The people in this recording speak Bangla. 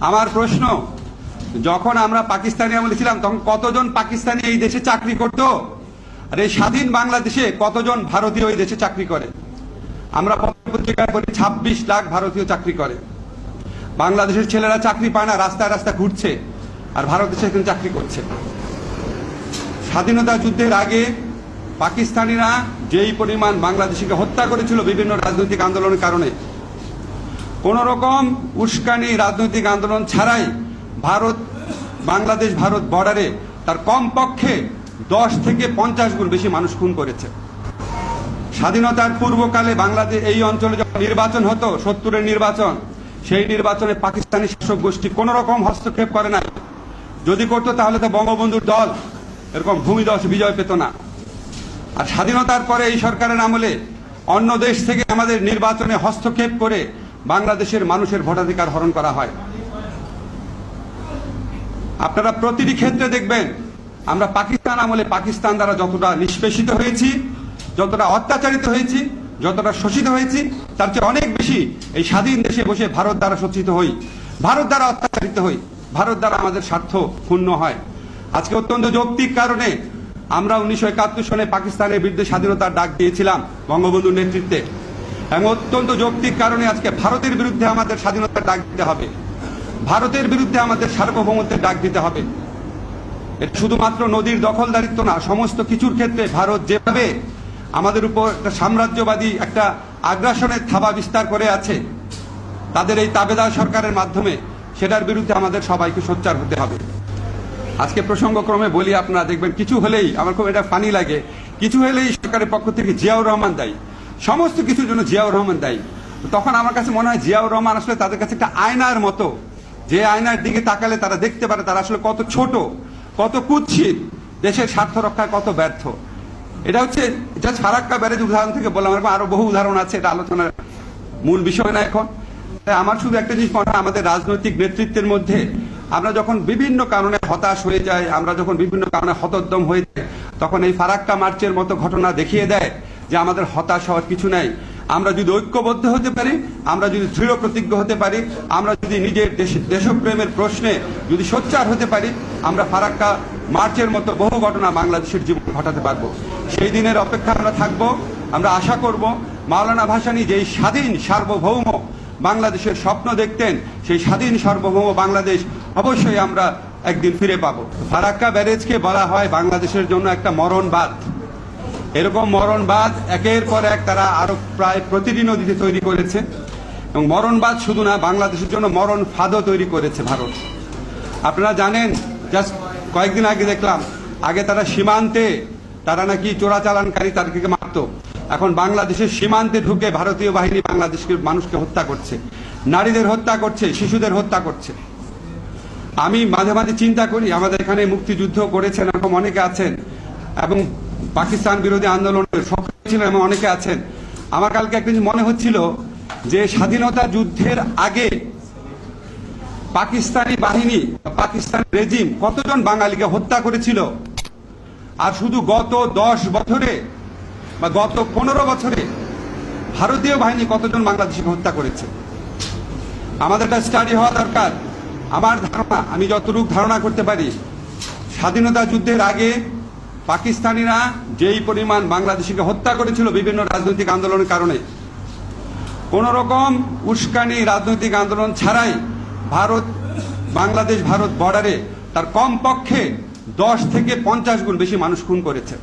আমার প্রশ্ন, যখন আমরা পাকিস্তানি আমলে ছিলাম তখন কতজন পাকিস্তানি এই দেশে চাকরি করত, আর এই স্বাধীন বাংলাদেশে কতজন ভারতীয় এই দেশে চাকরি করে? আমরা পত্রিকায় বলি 26 লাখ ভারতীয় চাকরি করে। বাংলাদেশের ছেলেরা চাকরি পায় না, রাস্তায় রাস্তায় ঘুরছে, আর ভারত দেশে এখন চাকরি করছে। স্বাধীনতা যুদ্ধের আগে পাকিস্তানিরা যেই পরিমাণ বাংলাদেশিকে হত্যা করেছিল বিভিন্ন রাজনৈতিক আন্দোলনের কারণে, কোন রকম উস্কানি রাজনৈতিক আন্দোলন ছাড়াই বাংলাদেশ ভারত বর্ডারে তার কমপক্ষে 10 থেকে 50 গুণ বেশি মানুষ খুন করেছে। স্বাধীনতার পূর্বকালে বাংলাদেশ এই অঞ্চলে যখন নির্বাচন হতো, 70-এর নির্বাচন, সেই নির্বাচনে পাকিস্তানি শাসক গোষ্ঠী কোন রকম হস্তক্ষেপ করে না। যদি করতো তাহলে তো বঙ্গবন্ধুর দল এরকম ভূমিধস বিজয় পেত না। আর স্বাধীনতার পরে এই সরকারের আমলে অন্য দেশ থেকে আমাদের নির্বাচনে হস্তক্ষেপ করে বাংলাদেশের মানুষের ভোটাধিকার হরণ করা হয়। আপনারা প্রতিটি ক্ষেত্রে দেখবেন আমরা পাকিস্তান আমলে পাকিস্তান দ্বারা যতটা নিষ্পেষিত হয়েছি, যতটা অত্যাচারিত হয়েছি, যতটা শোষিত হয়েছি, তার চেয়ে অনেক বেশি এই স্বাধীন দেশে বসে ভারত দ্বারা শোষিত হই, ভারত দ্বারা অত্যাচারিত হই, ভারত দ্বারা আমাদের স্বার্থ ক্ষুণ্ণ হয়। আজকে অত্যন্ত যৌক্তিক কারণে আমরা 1971 সনে পাকিস্তানের বিরুদ্ধে স্বাধীনতার ডাক দিয়েছিলাম বঙ্গবন্ধুর নেতৃত্বে, এবং অত্যন্ত যৌক্তিক কারণে আজকে ভারতের বিরুদ্ধে আমাদের স্বাধীনতার ডাক দিতে হবে, ভারতের বিরুদ্ধে আমাদের সার্বভৌমত্বের ডাক দিতে হবে। এটা শুধুমাত্র নদীর দখলদারিত্ব না, সমস্ত কিছুর ক্ষেত্রে ভারত যেভাবে আমাদের উপর একটা সাম্রাজ্যবাদী একটা আগ্রাসনের থাবা বিস্তার করে আছে তাদের এই তাবেদার সরকারের মাধ্যমে, সেটার বিরুদ্ধে আমাদের সবাইকে সোচ্চার হতে হবে। আজকে প্রসঙ্গক্রমে বলি, আপনারা দেখবেন কিছু হলেই আমার খুব এটা ফানি লাগে, কিছু হলেই সরকারের পক্ষ থেকে জিয়াউর রহমান দায়ী, সমস্ত কিছুর জন্য জিয়াউর রহমান দায়ী। তখন আমার কাছে মনে হয় জিয়াউর রহমান আসলে তাদের কাছে একটা আয়নার মতো, যে আয়নার দিকে তাকালে তারা দেখতে পারে তারা আসলে কত ছোট, কত কুৎসিত, দেশের স্বার্থ রক্ষায় কত ব্যর্থ। এটা হচ্ছে জাস্ট ফারাক্কা ব্যারেজ উদাহরণ থেকে বললাম, এরকম আরো বহু উদাহরণ আছে, এটা আলোচনার মূল বিষয় না এখন। আমার শুধু একটা জিনিস মনে হয়, আমাদের রাজনৈতিক নেতৃত্বের মধ্যে আমরা যখন বিভিন্ন কারণে হতাশ হয়ে যাই, আমরা যখন বিভিন্ন কারণে হতোদ্যম হয়ে যাই, তখন এই ফারাক্কা মার্চের মতো ঘটনা দেখিয়ে দেয় যে আমাদের হতাশ হওয়ার কিছু নাই। আমরা যদি ঐক্যবদ্ধ হতে পারি, আমরা যদি দৃঢ় প্রতিজ্ঞ হতে পারি, আমরা যদি নিজের দেশপ্রেমের প্রশ্নে যদি সোচ্চার হতে পারি, আমরা ফারাক্কা মার্চের মতো বহু ঘটনা বাংলাদেশের জীবন ঘটাতে পারবো। সেই দিনের অপেক্ষা আমরা থাকবো। আমরা আশা করব মাওলানা ভাসানী যেই স্বাধীন সার্বভৌম বাংলাদেশের স্বপ্ন দেখতেন, সেই স্বাধীন সার্বভৌম বাংলাদেশ অবশ্যই আমরা একদিন ফিরে পাবো। ফারাক্কা ব্যারেজকে বলা হয় বাংলাদেশের জন্য একটা মরণবাদ। এরকম মরণবাদ একের পর এক তারা আরো প্রায় প্রতিটি নদীতে তৈরি করেছে, এবং মরণবাদ শুধু না, বাংলাদেশের জন্য মরণ ফাঁদও তৈরি করেছে ভারত। আপনারা জানেন, জাস্ট কয়েকদিন আগে দেখলাম, আগে তারা সীমান্তে তারা নাকি চোরাচালানকারী তাদেরকে মারত, এখন বাংলাদেশের সীমান্তে ঢুকে ভারতীয় বাহিনী বাংলাদেশের মানুষকে হত্যা করছে, নারীদের হত্যা করছে, শিশুদের হত্যা করছে। আমি মাঝে মাঝে চিন্তা করি, আমাদের এখানে মুক্তিযুদ্ধ করেছেন এরকম অনেকে আছেন, এবং পাকিস্তান বিরোধী আন্দোলনের সক্রিয় ছিলেন এমন অনেকে আছেন। আমার কালকে একটা জিনিস মনে হচ্ছিল যে স্বাধীনতা যুদ্ধের আগে পাকিস্তানি বাহিনী, পাকিস্তান রেজিম কতজন বাঙালিকে হত্যা করেছিল, আর শুধু গত 10 বছরে বা গত 15 বছরে ভারতীয় বাহিনী কতজন বাংলাদেশিকে হত্যা করেছে। আমাদের একটা স্টাডি হওয়া দরকার। আমার ধারণা, আমি যতটুকু ধারণা করতে পারি, স্বাধীনতা যুদ্ধের আগে পাকিস্তানিরা যেই পরিমাণ বাংলাদেশিকে হত্যা করেছিল বিভিন্ন রাজনৈতিক আন্দোলনের কারণে, কোন রকম উস্কানি রাজনৈতিক আন্দোলন ছাড়াই বাংলাদেশ ভারত বর্ডারে তার কমপক্ষে 10 থেকে 50 গুণ বেশি মানুষ খুন করেছে।